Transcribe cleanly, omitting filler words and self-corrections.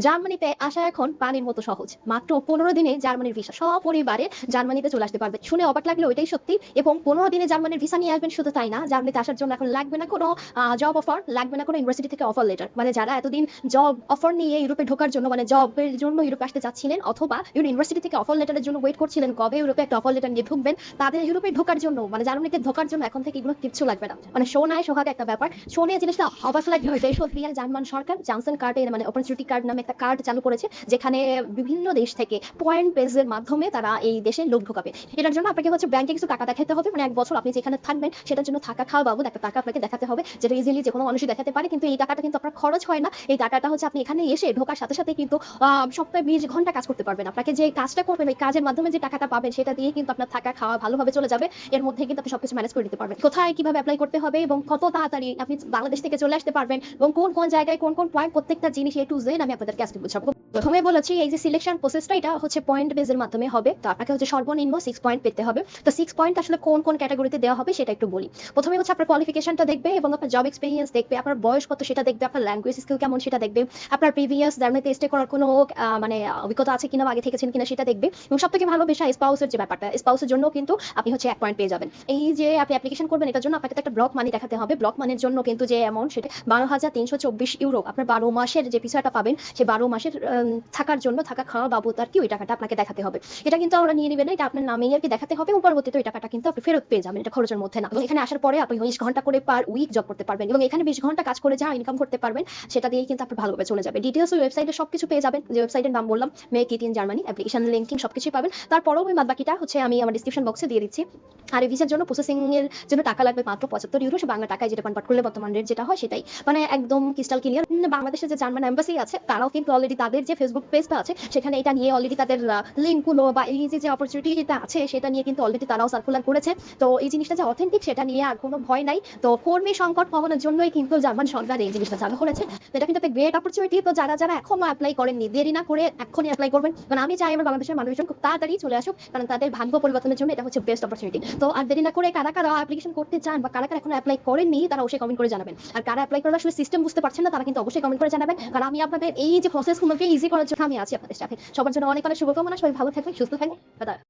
জার্মানিতে আসা এখন পানির মতো সহজ। মাত্র ১৫ দিনে জার্মানির ভিসা। সপরিবারে জার্মানিতে চলে আসতে পারবেন। শুনে অবাক লাগলেও এটাই সত্যি। এবং ১৫ দিনে জার্মানির ভিসা নিয়ে আসবেন, শুধু তাই না, জার্মানিতে আসার জন্য এখন লাগবে না কোনো জব অফার, লাগবে না কোনো ইউনিভার্সিটি থেকে অফার লেটার। মানে যারা এতদিন জব অফার নিয়ে ইউরোপে ঢোকার জন্য, মানে জবের জন্য ইউরোপে আসতে চাচ্ছিলেন, অথবা ইউনিভার্সিটি থেকে অফার লেটারের জন্য ওয়েট করছিলেন কবে ইউরোপে একটা অফার লেটার নিয়ে ঢুকবেন, তাদের ইউরোপে ঢোকার জন্য, মানে জার্মানিতে ঢোকার জন্য এখন থেকে এগুলো কিচ্ছু লাগবে না। মানে শোনায় সোহাগ একটা ব্যাপার। শুনে জিনিসটা অবাক লাগবে হয়তো, এই সত্যি আর জার্মান সরকার জানসেন কার্ডের মানে অপরচুনিটি কার্ড নামে একটা কার্ড চালু করেছে, যেখানে বিভিন্ন দেশ থেকে পয়েন্ট বেজের মাধ্যমে তারা এই দেশে লোক ঢোকাবে। এটার জন্য আপনাকে হচ্ছে ব্যাংকে কিছু টাকা দেখাতে হবে, মানে 1 বছর আপনি যেখানে থাকবেন সেটার জন্য থাকা খাওয়া বাবদ একটা টাকা আপনাকে দেখাতে হবে, যেটা ইজিলি যে কোনো মানুষই দেখাতে পারে। কিন্তু এই টাকাটা কিন্তু আপনার খরচ হয় না। এই টাকাটা হচ্ছে আপনি এখানে এসে ঢোকার সাথে সাথে কিন্তু সপ্তাহে 20 ঘন্টা কাজ করতে পারবেন। আপনাকে যে কাজটা করবেন ওই কাজের মাধ্যমে যে টাকাটা পাবেন সেটা দিয়ে কিন্তু আপনার থাকা খাওয়া ভালোভাবে চলে যাবে। এর মধ্যে কিন্তু আপনি সবকিছু ম্যানেজ করে নিতে পারবেন। কোথায় কিভাবে অ্যাপ্লাই করতে হবে এবং কত তাড়াতাড়ি আপনি বাংলাদেশ থেকে চলে আসতে পারবেন এবং কোন কোন জায়গায় কোন কোন পয়েন্ট, প্রত্যেকটা জিনিস A to Z আমি আপনাদেরকে আজকে বুঝাবো। প্রথমে বলেছি এই যে সিলেকশন প্রসেসটা, এটা হচ্ছে পয়েন্ট বেজের মাধ্যমে হবে। তো আপনাকে হচ্ছে সর্বনিম্ন 6 পয়েন্ট পেতে হবে। তো 6 পয়েন্ট আসলে কোন কোন ক্যাটাগরিতে দেওয়া হবে সেটা একটু বলি। প্রথমে হচ্ছে আপনার কোয়ালিফিকেশনটা দেখবে এবং আপনার জব এক্সপেরিয়েন্স দেখবে, আপনার বয়স কত সেটা দেখবে, আপনার ল্যাঙ্গুয়েজ স্কিল কেমন সেটা দেখবে, আপনার প্রিভিয়াস জার্মানিতে স্টে করার কোনো মানে অভিজ্ঞতা আছে কিনা বা আগে থেকেছেন কিনা সেটা দেখবে। এবং সবথেকে ভালো বিষয় স্পাউসের যে ব্যাপারটা, স্পাউসের জন্য কিন্তু আপনি হচ্ছে 1 পয়েন্ট পেয়ে যাবেন। এই যে আপনি অ্যাপ্লিকেশন করবেন এটার জন্য আপনাকে তো একটা ব্লক মানি দেখাতে হবে। ব্লক মানির জন্য কিন্তু যে অ্যামাউন্ট সেটা 12,324 ইউরো। আপনার 12 মাসের যে বিষয়টা পাবেন সেই 12 মাসের থাকার জন্য, থাকা খাওয়া বাবদ আর কি ওই টাকাটা আপনাকে দেখাতে হবে। এটা কিন্তু আমরা নিয়ে নেবেন না, এটা আপনার নামেই আর কি দেখাতে হবে এবং পরবর্তীতে ওই টাকাটা কিন্তু আপনি ফেরত পেয়ে যাবেন, এটা খরচের মধ্যে না। এবং এখানে আসার পরে আপনি 20 ঘন্টা করে পার উইক জব করতে পারবেন এবং এখানে 20 ঘন্টা কাজ করে যা ইনকাম করতে পারবেন সেটা দিয়ে কিন্তু আপনার ভালোভাবে চলে যাবে। ডিটেইলস ওই ওয়েবসাইটে সবকিছু পেয়ে যাবেন, যে ওয়েবসাইটের নাম বললাম, make it in Germany, application linking সবকিছুই পাবেন। তারপরেও ওই বাদবাকিটা হচ্ছে আমি আমার ডেসক্রিপশন বক্সে দিয়ে দিচ্ছি। আর এই ভিসার জন্য প্রসেসিং এর জন্য টাকা লাগবে মাত্র 75 ইউরো, সে বাংলা টাকায় যেটা কনভার্ট করলে বর্তমান রেট যেটা হয় সেটাই, মানে একদম ক্রিস্টাল ক্লিয়ার। বাংলাদেশে যে জার্মান এম্বাসি আছে তারাও কিন্তু অলরেডি তাদের যে ফেসবুক পেজটা আছে সেখানে এটা নিয়ে অলরেডি তাদের লিঙ্কগুলো বা এই যে অপরচুনিটিটা আছে সেটা নিয়ে কিন্তু অলরেডি তারাও সার্কুলার করেছে। তো এই জিনিসটা যে অথেন্টিক সেটা নিয়ে আর কোনো ভয় নাই। তো কর্মী সংকট কমানোর জন্যই কিন্তু জার্মান সরকার এই জিনিসটা চালু করেছে। তো এটা কিন্তু একটা গ্রেট অপরচুনিটি। তো যারা যারা এখনো অ্যাপ্লাই করেননি, দেরি না করে এখনই অ্যাপ্লাই করবেন, কারণ আমি চাই আমার বাংলাদেশের মানুষজন খুব তাড়াতাড়ি চলে আসুক, কারণ তাদের ভাগ্য পরিবর্তনের জন্য এটা হচ্ছে বেস্ট অপরচুনিটি। তো আর দেরি না করে কারা কারা অ্যাপ্লিকেশন করতে চান বা কারা কারা এখনো অ্যাপ্লাই করেননি তারা অবশ্যই কমেন্ট করে জানাবেন। আর কারা অ্যাপ্লাই করার আসলে সিস্টেম বুঝতে পারছেন না তারা কিন্তু অবশ্যই কমেন্ট করে জানাবেন, কারণ আমি আপনাদের এই যে প্রসেসগুলোকে ইজি করার জন্য আমি আছি আপনাদের সাথে। সবার জন্য অনেক অনেক শুভকামনা। সবাই ভালো থাকবেন, সুস্থ থাকবেন।